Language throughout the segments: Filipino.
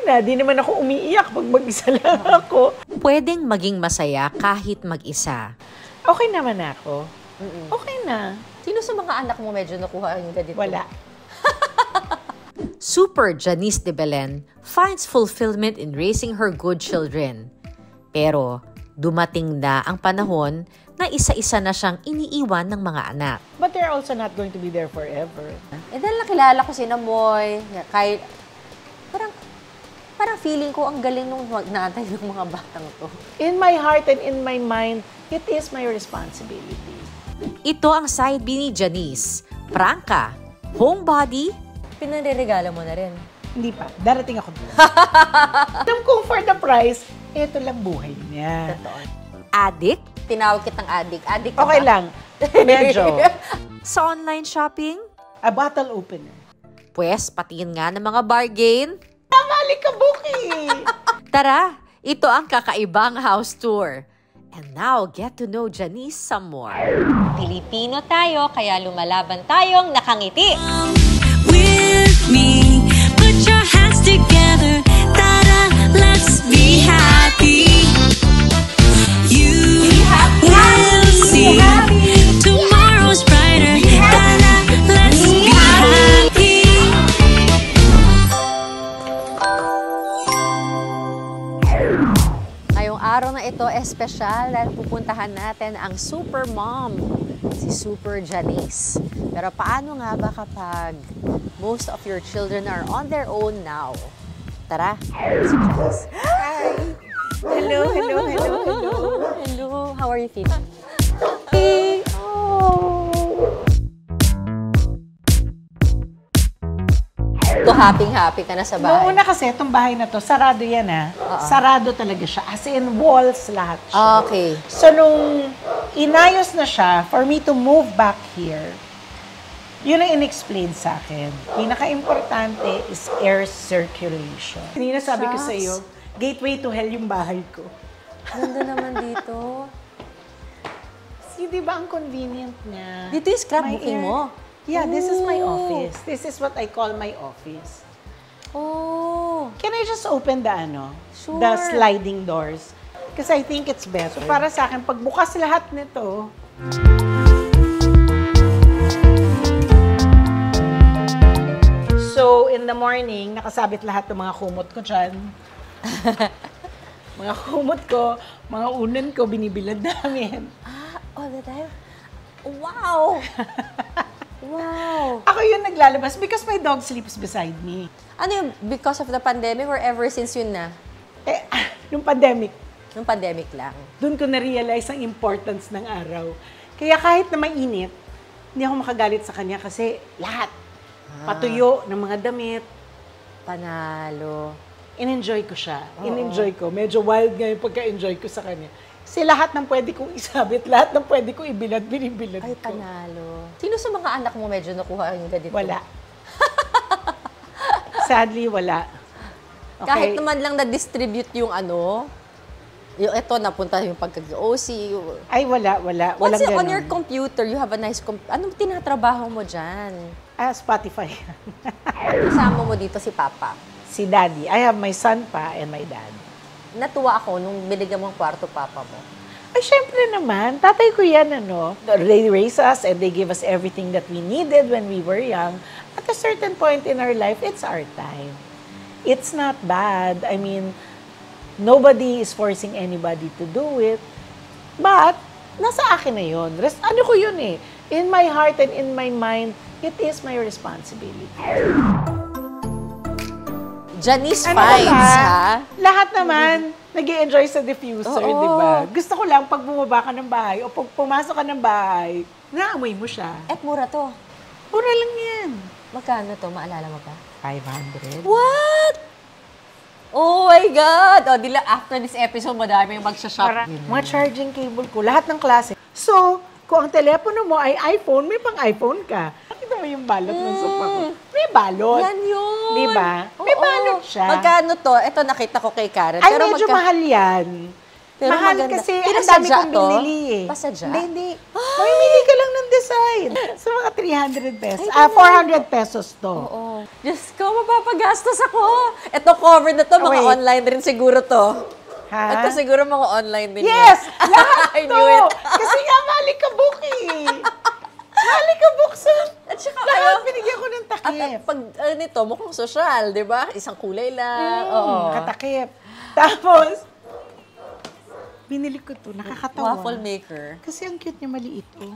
na, di naman ako umiiyak pag mag-isa lang ako. Pwedeng maging masaya kahit mag-isa. Okay naman ako. Okay na. Sino sa mga anak mo medyo nakuha yung ganito? Wala. Super Janice de Belen finds fulfillment in raising her good children. Pero dumating na ang panahon na isa-isa na siyang iniiwan ng mga anak. But they're also not going to be there forever. Eh dahil nakilala ko si Namoy, parang feeling ko ang galing nung naantay ng mga batang to. In my heart and in my mind, it is my responsibility. Ito ang side B ni Janice. Prangka, homebody, Pinaniregalo mo na rin. Hindi pa. Darating ako doon. Alam kong for the price, ito lang buhay niya. Totoo. addict, Tinawag kitang addict. Addict ka Okay ba? lang. Medyo. sa online shopping, A bottle opener. pwes patingin nga ng mga bargain. Tamali ka, Buki! Tara, ito ang kakaibang house tour. And now, get to know Janice some more. Pilipino tayo, kaya lumalaban tayong nakangiti. With me, put your hands together. Tada, let's be happy. You will see tomorrow's brighter. Tada, let's be happy. Ngayong araw na ito, espesyal dahil pupuntahan natin ang super mom, si Super Janice. Pero paano nga ba kapag most of your children are on their own now? Tara, si Janice. Hi! Hello, hello, hello, hello. Hello, how are you feeling? So, happy ka na sa bahay? Noong una kasi, itong bahay na to, sarado yan Sarado talaga siya. As in, walls lahat siya. Okay. So, nung inayos na siya, for me to move back here, yun ang in-explain sa akin. Pinaka-importante is air circulation. Kanina sabi ko sa iyo, gateway to hell yung bahay ko. Ganda naman dito. See, di ba ang convenient niya? Dito yung scrapbooking mo? Yeah, this is my Oh. office. This is what I call my office. Oh. Can I just open the Sure. the sliding doors? Because I think it's better. So, para sa akin, pagbukas lahat nito, so, in the morning, nakasabit lahat ng mga kumot ko dyan. Mga kumot ko, mga unan ko, binibilad namin. All the time? Wow! Wow! Ako yung naglalabas because my dog sleeps beside me. Ano yung because of the pandemic or ever since yun na? Nung pandemic, Nung pandemic lang. doon ko na-realize ang importance ng araw. Kaya kahit na mainit, hindi ako makagalit sa kanya kasi lahat. Patuyo ng mga damit. Panalo. In-enjoy ko siya. In-enjoy ko. Medyo wild nga yung pagka-enjoy ko sa kanya. Kasi lahat ng pwede kong isabit, lahat ng pwede kong ibilad, binibilad Ay, ko. panalo. Sino sa mga anak mo medyo nakuha yung ganito? Wala. Sadly, wala. Okay. Kahit naman lang na-distribute yung ano, yung ito, napunta yung pagkag-OC. Ay, wala. What's Walang it on ganun. your computer? You have a nice anong tinatrabaho mo dyan? Spotify. Kasama mo dito si Papa. Si Daddy. I have my son pa and my dad. Natuwa ako nung binigyan mo ang kwarto Papa mo. Ay, syempre naman. Tatay ko yan, They raised us and they gave us everything that we needed when we were young. At a certain point in our life, it's our time. It's not bad. I mean, nobody is forcing anybody to do it. But, nasa akin na yun. Ano ko yun eh. In my heart and in my mind, it is my responsibility. Janice Finds, ha? Lahat naman, nag-i-enjoy sa diffuser, Oo. di ba? Gusto ko lang, pag bumaba ka ng bahay o pag pumasok ka ng bahay, naamoy mo siya. Eh, mura to. Mura lang yan. Magkano to? Maalala mo ba? 500. What? Oh my God! O, dila, after this episode, madami yung magsha-shop. Mga charging cable ko, lahat ng klase. So, kung ang telepono mo ay iPhone, may pang iPhone ka. Nakita mo yung balot ng sopa ko? May balot. Yan yun! Di ba? May Oo. balot siya. Magkano to? Ito, nakita ko kay Karen. Ay, medyo mahal yan. Pero mahal maganda. kasi, ang Pinasadya dami kong to? binili eh. Pasadya? Hindi. Mamimili ka lang ng design. So, mga 300 pesos. 400 pesos to. Oo. Diyos ko, mapapagastos ako. Ito cover na to, mga Wait. online rin siguro to. Ha? Ito siguro mga online din Yes! yan. Lahat I to! knew it. Kasi nga, Malikabok eh. Malikabok. So, At saka lahat binigyan ko ng At takip. pag nito, mukhang social, di ba? Isang kulay lang. Oo. Katakip. Tapos, binili ko to. Nakakatawa. Waffle maker. Kasi ang cute niya, maliit oh.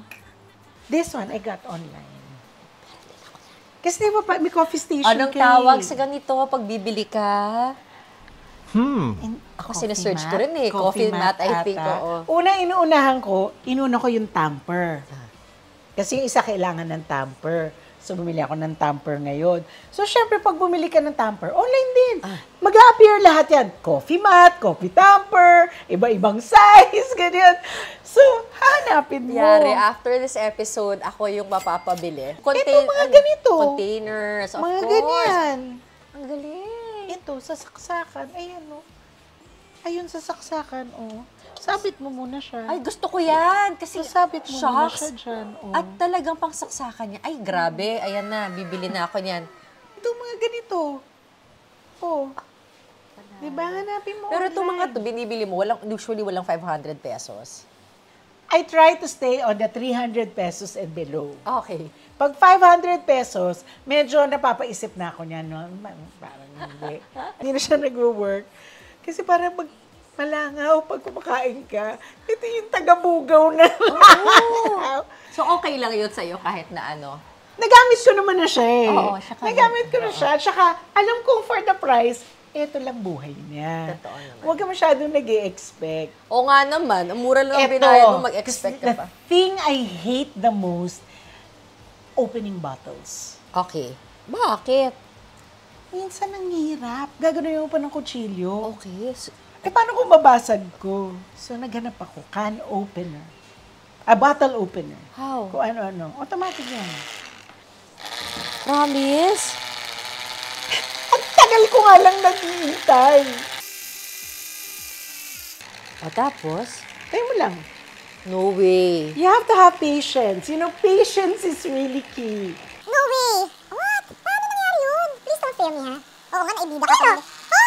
This one, I got online. Kasi di ba pa, may coffee station Anong ka tawag eh. sa ganito pag bibili ka? Ako sinesearch ko rin eh. Coffee mat, I think. Oo. Una, inuna ko yung tamper. Kasi yung isa kailangan ng tamper. So, bumili ako ng tamper ngayon. So, syempre, pag bumili ka ng tamper, online din. Mag-a-appear lahat yan. Coffee mat, coffee tamper, iba-ibang size, ganyan. So, hanapin mo. Yari, after this episode, ako yung mapapabili. mga ganito. Containers, of Mga course. ganyan. Ang galing. Ito, sa saksakan. Ayan, oh. Ayun, sa saksakan, oh. Sabit mo muna siya. Ay, gusto ko yan. Kasi Sabit mo muna shocks. siya dyan, oh. At talagang pangsaksakan niya. Ay, grabe. Ayan na, bibili na ako niyan. Ito, mga ganito. Oh. Diba, hanapin mo Pero itong mga online. to, binibili mo, usually walang 500 pesos. I try to stay on the 300 pesos and below. Okay. Pag 500 pesos, medyo napapaisip na ako niyan. No? Parang hindi. Hindi na siya nag-work. Kasi parang malangaw pag kumakain ka. Ito yung taga-bugaw na. So, okay lang yun sa'yo kahit na ano. Nagamit ko naman na siya eh. Oo, siya ka Nagamit ko na siya. Tsaka, alam kong for the price, ito lang buhay niya. Totoo naman. Huwag ka masyadong nag-i-expect. O nga naman, ang mura lang ang Eto, binayad mo, mag-expect ka the pa. thing I hate the most, opening bottles. Okay. Bakit? Minsan nanghihirap. Gagano'n yung pa ng kutsilyo. Okay. Eh, paano kung babasag ko? So, naghanap ako. Can opener. Bottle opener. How? Kung ano-ano. Automatic yan. Promise? Ang tagal ko nga lang naghihintay. O tapos? Tayo mo lang. No way. You have to have patience. You know, patience is really key. No way! What? Paano nangyari yun? Please don't fail me, ha? Oo nga, naibida ka pa. Ha?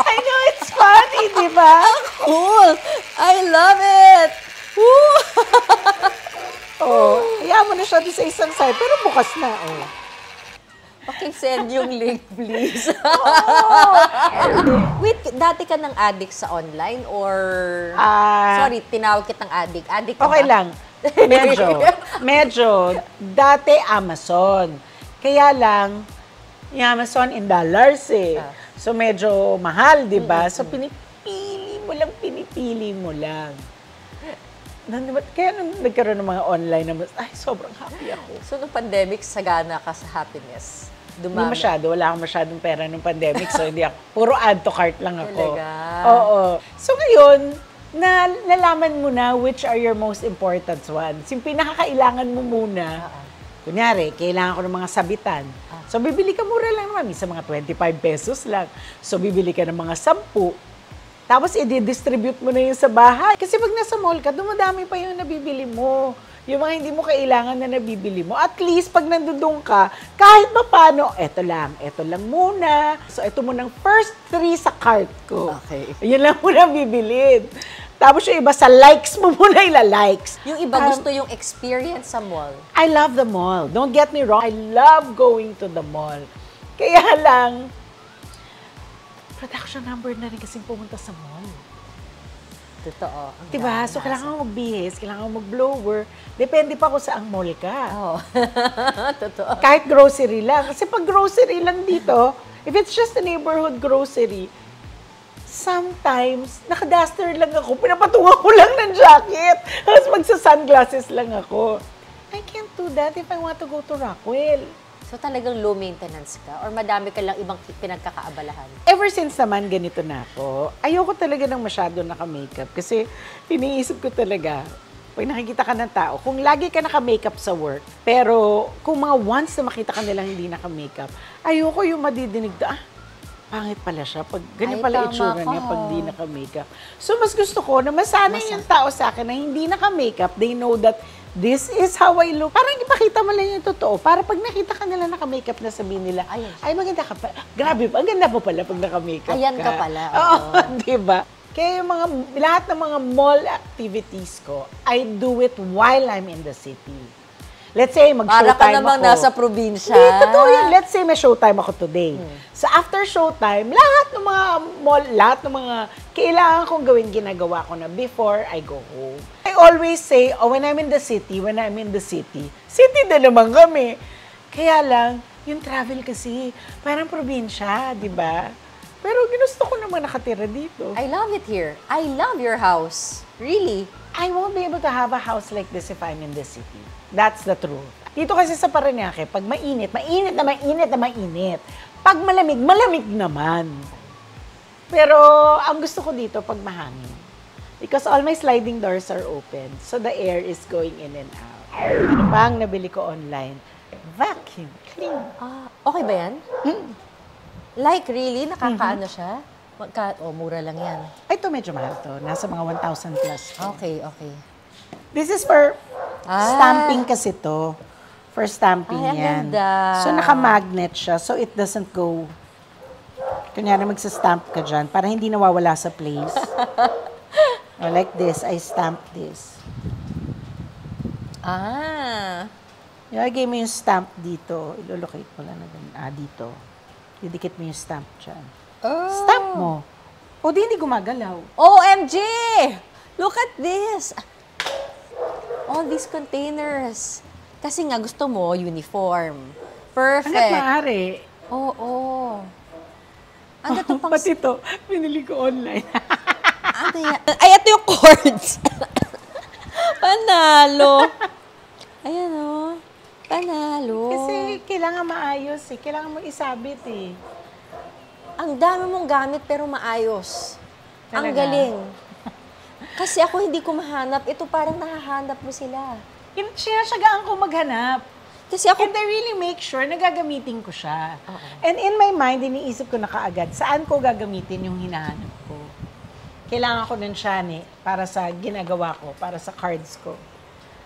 I know it's funny, di ba? Cool! I love it! Woo! Oh, hayaan mo na siya doon sa isang side, pero bukas na, oh. Pakisend yung link, please. Wait, dati ka ng addict sa online or... Sorry, tinawag kitang addict. Addict ka Okay ba? lang. Medyo. Dati Amazon. Kaya lang, yung Amazon in dollars eh. So medyo mahal, di ba? So pinipili mo lang. Kaya nung nagkaroon ng mga online na, ay, sobrang happy ako. So, nung pandemic, sagana ka sa happiness. Hindi Dumami. masyado. Wala akong masyadong pera nung pandemic. So, hindi ako. Puro add to cart lang ako. Talaga? Oo. So, ngayon, nalaman mo na which are your most important ones. Yung pinakakailangan mo muna. Kunyari, kailangan ko ng mga sabitan. So, bibili ka mura lang naman. Minsan mga 25 pesos lang. So, bibili ka ng mga 10. Tapos, i-distribute mo na yun sa bahay. Kasi pag nasa mall ka, dumadami pa yung nabibili mo. Yung mga hindi mo kailangan na nabibili mo. At least, pag nandun ka, kahit pa paano, eto lang muna. So, eto mo ng first 3 sa cart ko. Okay. Yun lang muna bibilin. Tapos yung iba sa likes mo muna ila-likes. Yung iba gusto yung experience sa mall. I love the mall. Don't get me wrong. I love going to the mall. Kaya lang, production number na rin kasi pumunta sa mall. Totoo. Ang Diba? dami So, nasa. kailangan mo magbihis, kailangan mo mag-blower. Depende pa kung saang mall ka. Oo. Totoo. Kahit grocery lang. Kasi pag grocery lang dito, if it's just a neighborhood grocery, sometimes, naka-duster lang ako, pinapatungan ko lang ng jacket. Tapos magsa-sunglasses lang ako. I can't do that if I want to go to Rockwell. So talagang low maintenance ka? Or madami ka lang ibang pinagkakaabalahan? Ever since naman ganito na ako, ayoko talaga ng masyado naka-makeup. Kasi iniisip ko talaga, pag nakikita ka ng tao, kung lagi ka naka-makeup sa work, pero kung mga once na makita ka nilang hindi naka-makeup, ayoko yung madidinig na, pangit pala siya. Pag ganyan Ay, pala tama itsura ka. niya pag di naka-makeup. So, mas gusto ko na masanay yung tao sa akin na hindi naka-makeup, they know that this is how I look. Parang ipakita mo lang yung totoo. Para pag nakita ka nila naka-makeup na sabihin nila, ay maganda ka pa. Grabe pa, ang ganda mo pala pag naka-makeup ka. Ayan ka pala, Oo, oo. diba? Kaya yung lahat ng mga mall activities ko, I do it while I'm in the city. Let's say, mag-showtime Para ka namang ako. nasa probinsya. Hindi, totoo yan. Let's say, may showtime ako today. So, after showtime, lahat ng mga mall, lahat ng mga kailangan kong gawin, ginagawa ko na before I go home. I always say, when I'm in the city, city din naman kami. Kaya lang, yung travel kasi, parang probinsya, di ba? Pero ginusto ko naman nakatira dito. I love it here. I love your house. Really. I won't be able to have a house like this if I'm in the city. That's the truth. Dito kasi sa Parañaque, pag mainit. Pag malamig, malamig naman. Pero ang gusto ko dito, pag mahangin. Because all my sliding doors are open. So the air is going in and out. Ano pa ang nabili ko online? Vacuum clean. Okay ba yan? Like, really? Nakakaano siya? Mura lang yan. Ay, ito medyo mahal to. Nasa mga 1,000 plus. Okay. This is for stamping kasi to. For stamping Ay, ang yan. ganda. So, naka-magnet siya. So, it doesn't go. Kunyari, magsastamp ka dyan para hindi nawawala sa place. Like this, I stamp this. Ilagay mo yung stamp dito. Ilolocate mo lang na dito. Didikit mo yung stamp dyan. Stamp mo. O di hindi gumagalaw. OMG! Look at this! All these containers. Kasi nga gusto mo, uniform. Perfect. Hanggat maaari. Oo. Ano to pang... Pati ito, pinili ko online. Ano yan? Ay, ito yung cords. Panalo. Ayan o. Panalo. Kasi kailangan maayos eh. Kailangan mo isabit eh. Ang dami mong gamit pero maayos. Ang Talaga? galing. Kasi ako hindi ko mahanap. Ito parang nahahanap mo sila. Sinasyagaan ko maghanap. Kasi ako... And I really make sure na gagamitin ko siya. And in my mind, iniisip ko na kaagad, saan ko gagamitin yung hinahanap ko. Kailangan ko ng Shani para sa ginagawa ko, para sa cards ko.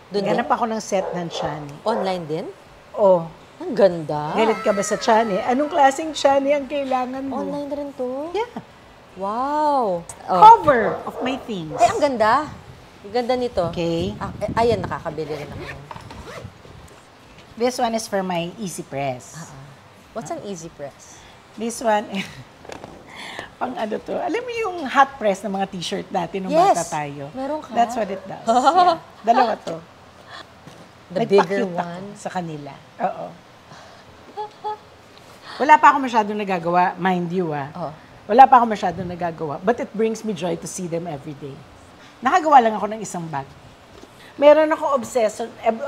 Ganap ako ng set ng Shani. Online din? Oh, Ang ganda. galit ka ba sa Shani? Anong klaseng Shani ang kailangan mo? Online rin to? Yeah. Wow. Cover of my things. Ay, ang ganda. Ang ganda nito. Okay. Ayan, nakakabili rin ako. This one is for my Easy Press. What's an easy press? This one, pang ano to, alam mo yung hot press ng mga t-shirt natin nung Yes. bata tayo? Meron ka? That's what it does. Yeah. Dalawa to. The bigger Nagpa-cute ako one? sa kanila. Oo. Wala pa ako masyadong nagagawa, mind you Oh. Wala pa ako masyadong nagagawa. But it brings me joy to see them every day. Nakagawa lang ako ng isang bag. Meron ako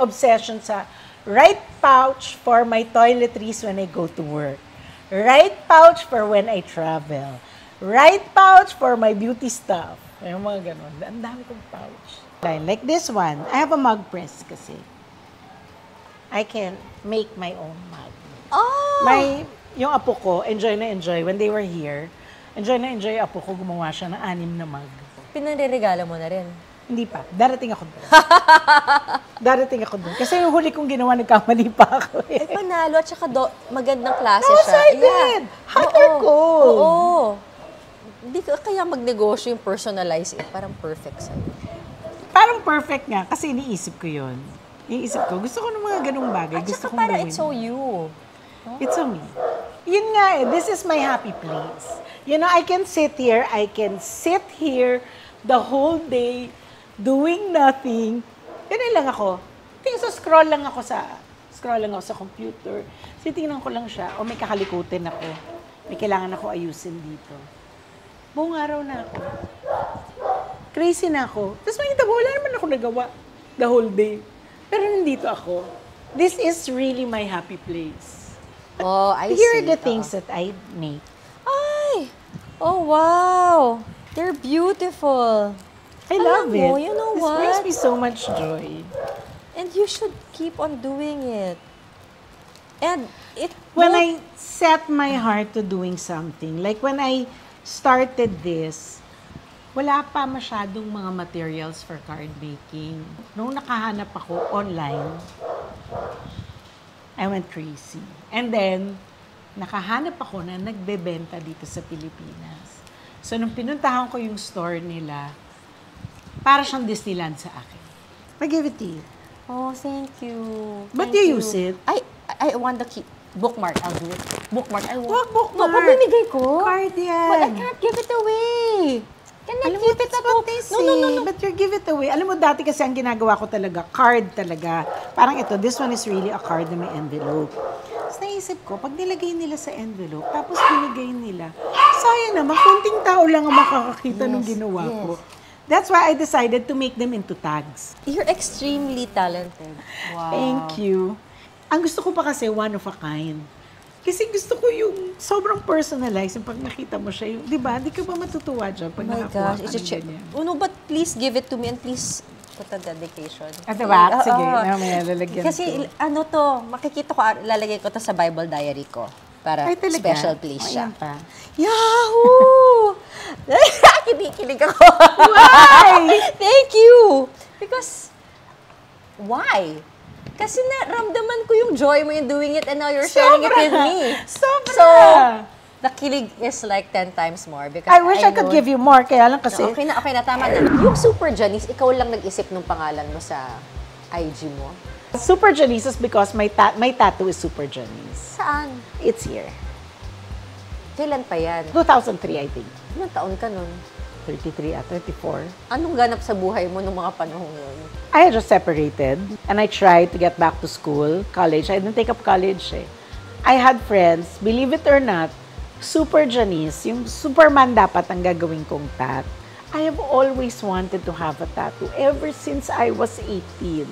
obsession sa right pouch for my toiletries when I go to work. Right pouch for when I travel. Right pouch for my beauty stuff. Yung mga ganun. Ang dami kong pouch. Like this one, I have a mug press kasi. I can make my own mug. Oh! Yung apo ko, enjoy na enjoy. When they were here, enjoy na enjoy apo ko, gumawa siya ng 6 na mug. Pinaniregalo mo na rin. Hindi pa. Darating ako doon. Kasi yung huli kong ginawa, nagkamali pa ako eh. Ay, panalo. At saka magandang klase Yes, siya. I did. Hot or cold? Oo. Hindi ka kaya magnegosyo yung personalize it. Parang perfect sa'yo. Parang perfect nga, kasi iniisip ko yun. Iniisip ko, gusto ko ng mga ganung bagay. At Gusto saka kong para gawin. it's so you. It's so me. Yun nga eh, this is my happy place. You know, I can sit here the whole day, doing nothing. Ganun lang ako. Scroll lang ako sa computer. Tingnan ko lang siya. O may kakalikutin ako. May kailangan ako ayusin dito. Buong araw na ako. Crazy na ako. Tapos makita mo, wala naman ako nagawa the whole day. Pero nandito ako. This is really my happy place. Oh, I see. Here are the things that I make. Ay! Oh, wow! They're beautiful. I love mo, it. you know This what? brings me so much joy. And you should keep on doing it. And it When won't- I set my heart to doing something, like when I started this, wala pa masyadong mga materials for card making. Nung nakahanap ako online, I went crazy. And then, nakahanap ako na nagbebenta dito sa Pilipinas. So, nung pinuntahan ko yung store nila, para siyang Disneyland sa akin. I give it to you. Oh, thank you. But Thank you use it. I want to keep bookmark. I'll do it. Bookmark. I want. Huwag bookmark. No, pabibigay ko. Card yan. But I can't give it away. Can I Alam mo, keep it that's ako? what they say. But you give it away. Alam mo, dati kasi ang ginagawa ko talaga, card talaga. Parang ito, this one is really a card na may envelope. Tapos naisip ko, pag nilagay nila sa envelope, tapos binigay nila, sayang naman, kunting tao lang ang makakakita ng ginawa ko. That's why I decided to make them into tags. You're extremely talented. Wow. Thank you. Ang gusto ko pa kasi, one of a kind. Kasi gusto ko yung sobrang personalized, yung pag nakita mo siya, yung, di ba? Di ka ba matutuwa dyan pag Oh my nakakuha gosh, ka it's a ng chip. ganyan? Oh no, but please give it to me and please put a dedication. At the back? Sige, Oo. mamaya lalagyan Kasi ko. ano to, makikita ko, lalagay ko to sa Bible diary ko. Para Ay, talaga? special place O, siya. yan pa. Yahoo! Kinikilig ako. Why? Thank you! Because, why? Kasi naramdaman ko yung joy mo in doing it and now you're sharing it with me. Sobra! So, the kilig is like 10 times more because I wish I could give you more, kaya lang kasi... Okay na, tama na. Yung Super Janice, ikaw lang nag-isip ng pangalan mo sa IG mo? Super Janice is because my tattoo is Super Janice. Saan? It's here. Kailan pa yan? 2003, I think. Anong taon ka nun? 33 at 34. Anong ganap sa buhay mo nung mga panahon yun? I had just separated and I tried to get back to school, college. I didn't take up college eh. I had friends, believe it or not, Super Janice, yung Superman dapat ang gagawin kong tat. I have always wanted to have a tattoo ever since I was 18.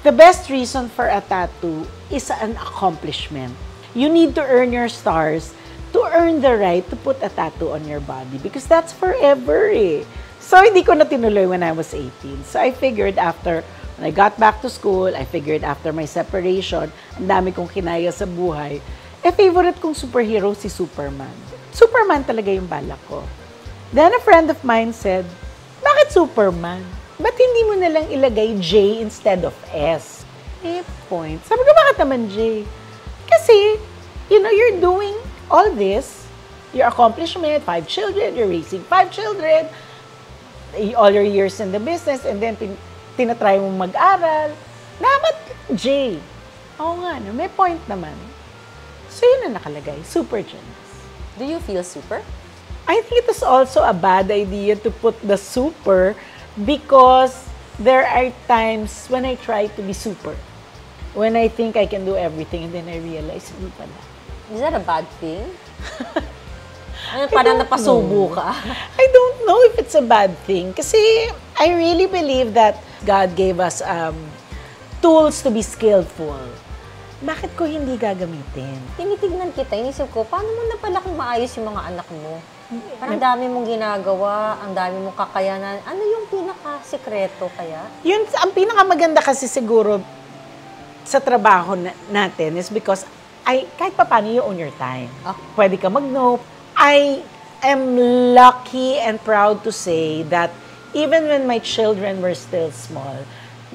The best reason for a tattoo is an accomplishment. You need to earn your stars to earn the right to put a tattoo on your body because that's forever eh. So, hindi ko na tinuloy when I was 18. So, I figured when I got back to school, I figured after my separation, ang dami kong kinaya sa buhay, favorite kong superhero si Superman. Superman talaga yung balak ko. Then a friend of mine said, bakit Superman? Ba't hindi mo nalang ilagay J instead of S? Point. Sabi ko, bakit naman J? Kasi, you're doing all this, your accomplishment, 5 children, you're raising 5 children, all your years in the business, and then tinatry mong mag-aral. Dapat J. Oo nga, no? May point naman. So, yun na nakalagay. Super Janice. Do you feel super? I think it is also a bad idea to put the super because there are times when I try to be super. When I think I can do everything and then I realize, hindi pala. Is that a bad thing? Parang napasubo ka. I don't know if it's a bad thing. Kasi I really believe that God gave us tools to be skillful. Bakit ko hindi gagamitin? Tinitignan kita, inisip ko, paano mo na pala kung maayos yung mga anak mo? Parang dami mong ginagawa, ang dami mong kakayanan. Ano yung pinaka-sekreto kaya? Yun, ang pinakamaganda kasi siguro sa trabaho natin is because kahit pa paano you own your time. Pwede ka mag-no. I am lucky and proud to say that even when my children were still small,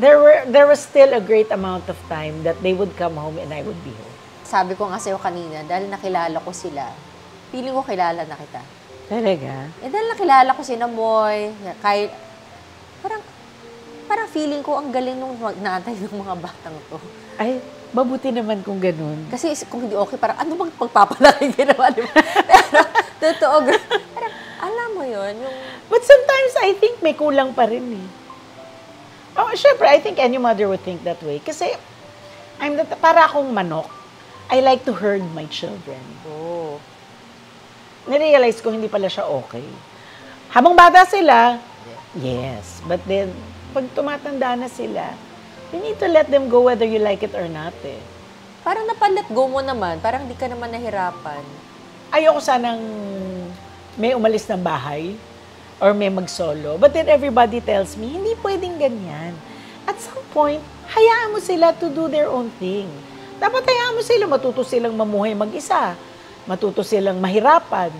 there was still a great amount of time that they would come home and I would be home. Sabi ko nga sa'yo kanina, dahil nakilala ko sila, feeling ko kilala na kita. Talaga? Dahil nakilala ko si Namoy, parang feeling ko ang galing nung naantay ng mga batang to. Ay, mabuti naman kung ganun. Kasi kung hindi okay, parang ano bang pagpapalaki ginawa, di ba? Pero, totoo, parang, alam mo yun, yung... But sometimes I think may kulang pa rin eh. Oh, syempre, I think any mother would think that way. Kasi, para akong manok, I like to herd my children. Oh. Narealize ko, hindi pala siya okay. Habang bata sila, yes. But then, pag tumatanda na sila, you need to let them go whether you like it or not eh. Parang napalet go mo naman, parang di ka naman nahirapan. Ayoko sanang may umalis ng bahay or may mag-solo. But then everybody tells me, hindi pwedeng ganyan. At some point, hayaan mo sila to do their own thing. Dapat hayaan mo sila, matuto silang mamuhay mag-isa. Matuto silang mahirapan.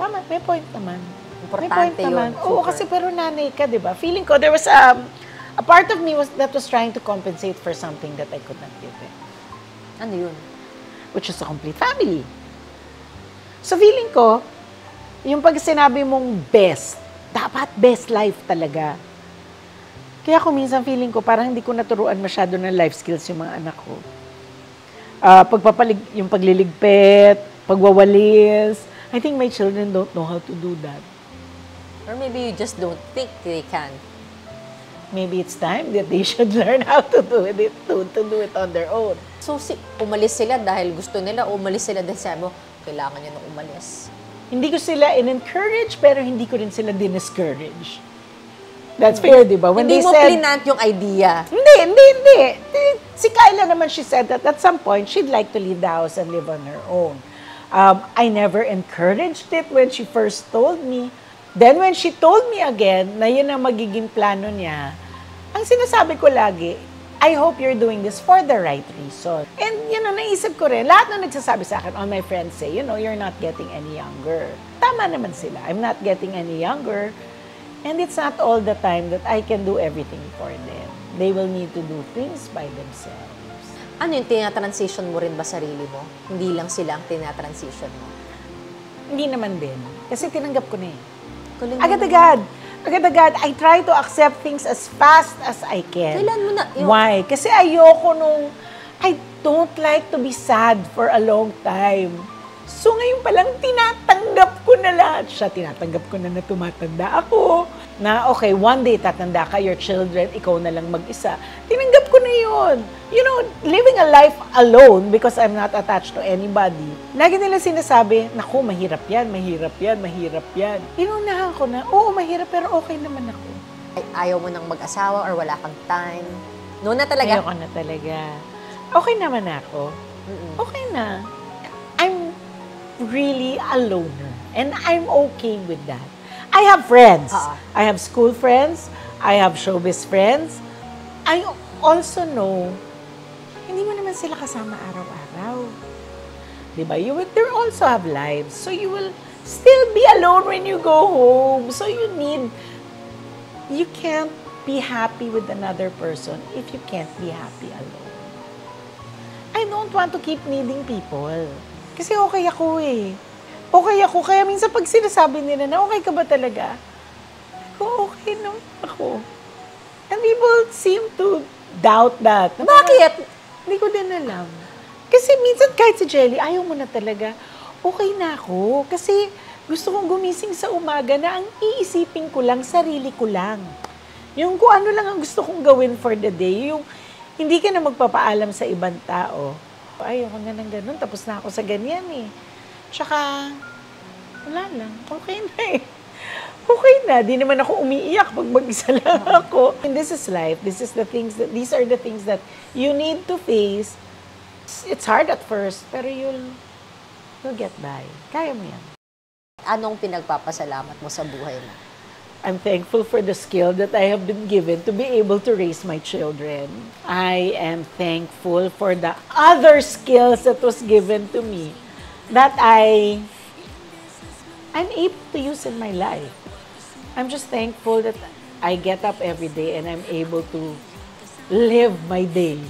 Tama, may point naman. Importante yun. Oo, kasi pero nanay ka, di ba? Feeling ko, there was a part of me that was trying to compensate for something that I could not give them. Ano yun? Which is a complete family. So feeling ko, yung pag sinabi mong best, dapat best life talaga. Kaya ako minsan feeling ko, parang hindi ko naturuan masyado ng life skills yung mga anak ko. Yung pagliligpit, pagwawalis. I think my children don't know how to do that. Or maybe you just don't think they can. Maybe it's time that they should learn how to do it on their own. So, umalis sila dahil gusto nila, umalis sila dahil sabi mo, kailangan nyo nang umalis. Hindi ko sila in-encourage, pero hindi ko rin sila din-discourage. That's fair, di ba? When Hindi they mo said, plinant yung idea. Hindi. Si Kyla naman, she said that at some point, she'd like to leave the house and live on her own. I never encouraged it when she first told me. Then when she told me again na yun ang magiging plano niya, ang sinasabi ko lagi, I hope you're doing this for the right reason. And naisip ko rin, lahat na nagsasabi sa akin, all my friends say, you're not getting any younger. Tama naman sila. I'm not getting any younger. And it's not all the time that I can do everything for them. They will need to do things by themselves. Ano yung tinatransition mo rin ba sarili mo? Hindi lang sila ang tinatransition mo? Hindi naman din. Kasi tinanggap ko na eh. Kuling Agad-agad. I try to accept things as fast as I can. Kailan mo na? Why? Kasi ayoko I don't like to be sad for a long time. So ngayon palang tinatanggap ko na lahat siya. Tinatanggap ko na tumatanda ako. Na okay, one day tatanda ka, your children, ikaw na lang mag-isa. Tinanggap ko na yun. Living a life alone because I'm not attached to anybody. Lagi nila sinasabi, naku, mahirap yan. Inunahan ko na, oo, mahirap pero okay naman ako. Ayaw mo nang mag-asawa or wala kang time? No na talaga? Ayoko na talaga. Okay naman ako. Okay na. I'm really a loner. And I'm okay with that. I have friends. I have school friends. I have showbiz friends. I also know, hindi mo naman sila kasama araw-araw. Diba? They also have lives. So you will still be alone when you go home. So you can't be happy with another person if you can't be happy alone. I don't want to keep needing people. Kasi okay ako eh. Okay ako. Kaya minsan pag sinasabi nila na okay ka ba talaga? Okay naman ako. And people seem to doubt that. Bakit? Hindi ko din alam. Kasi minsan kahit si Jelly, ayaw mo na talaga. Okay na ako. Kasi gusto kong gumising sa umaga na ang iisipin ko lang, sarili ko lang. Yung kung ano lang ang gusto kong gawin for the day. Yung hindi ka na magpapaalam sa ibang tao. Ayoko na ng ganun. Tapos na ako sa ganyan eh. Tsaka, wala lang. Okay na eh. Okay na. Di naman ako umiiyak pag mag-isa lang ako. And this is life. These are the things that you need to face. It's hard at first, pero you'll get by. Kaya mo yan. Anong pinagpapasalamat mo sa buhay mo? I'm thankful for the skill that I have been given to be able to raise my children. I am thankful for the other skills that was given to me that I'm able to use in my life. I'm just thankful that I get up every day and I'm able to live my day.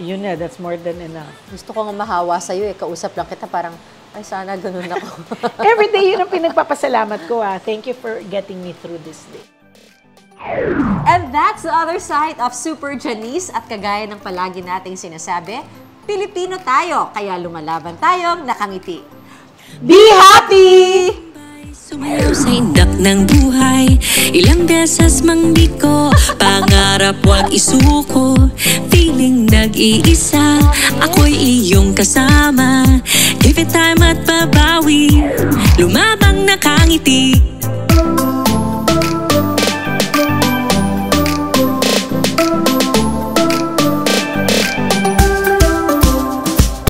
Yun na, that's more than enough. Gusto ko nga mahawa sa'yo eh. Kausap lang kita parang, ay sana ganun ako. Every day yun ang pinagpapasalamat ko. Thank you for getting me through this day. And that's the other side of Super Janice. At kagaya ng palagi nating sinasabi, Pilipino tayo, kaya lumalaban tayong nakangiti. Be happy! Sumayaw sa indak ng buhay, ilang beses mang liko, pangarap wag isuko, feeling nag-iisa, ako'y iyong kasama, give it time at babawi, lumabang nakangiti.